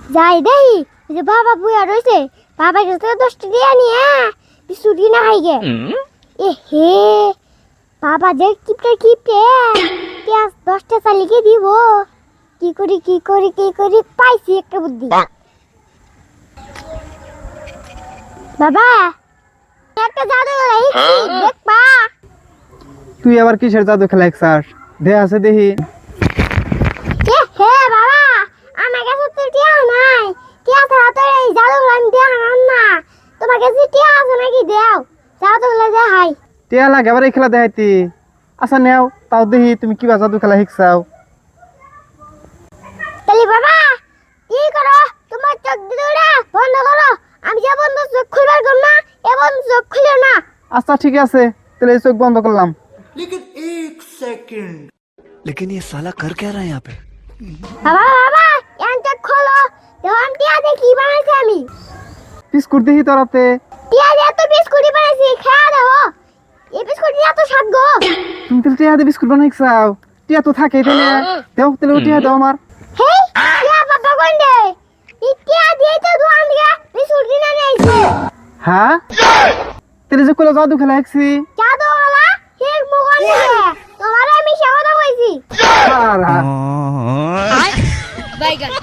যাই দেই যে বাবা বুয়া রইছে বাবা কাছে 10 টাকা নিয়ে বিস্কুট কিনা খাইগে এ হে বাবা যে কিপটে পেঁয়াজ 10টা চালিয়ে দিব কি করি পাইছি একটা বুদ্ধি বাবা একটা জাদু দেখবা তুই আবার কিসের জাদু খেলা একসার দে আছে দেখি এ হে বাবা আমার কাছে তো টিয়া নাই টিয়া ছাড়া তো এই জাদুগুলো আমি দেখালাম না তোমার কাছে টিয়া আছে নাকি দেও জাদুগুলো দেখাই টিয়া লাগে আবার এই খেলা দেখাইতি আচ্ছা নেও তাও দেখি তুমি কিবা জাদু খেলা শিখছাও তাহলে বাবা কি করো তোমার চোখ দুটো বন্ধ করো আমি যে বন্ধ চোখ খুলবার করব না এ বন্ধ চোখ খুলিও না আচ্ছা ঠিক আছে তাহলে এই চোখ বন্ধ করলাম लेकिन एक सेकंड लेकिन ये साला कर क्या रहा है यहाँ पे বাবা এখন চোখ খোলো দেওয়ান টিয়া দিয়ে কি বানাইছি আমি বিস্কুট দেখি তোরাতে টিয়া দিয়ে তো বিস্কুটই বানাইছি খাওয়া দাও এই বিস্কুট দিয়ে তো স্বাদ গো তুমি তাহলে টিয়া দিয়ে বিস্কুট বানাইছাও টিয়া তো থাকে তাহলে দেও তাহলে ও টিয়া দাও আমার হেই টিয়া বাবা কোন দে এই টিয়া দিয়ে তো দোকান থেকে বিস্কুট কিনে নিয়েছি হ্যাঁ তাহলে যে কোলা জাদু খেলা শিখছি জাদু ওলা ঠিক মুখন দিয়ে তোমারে আমি কথা কইছি সারা Bye, guys.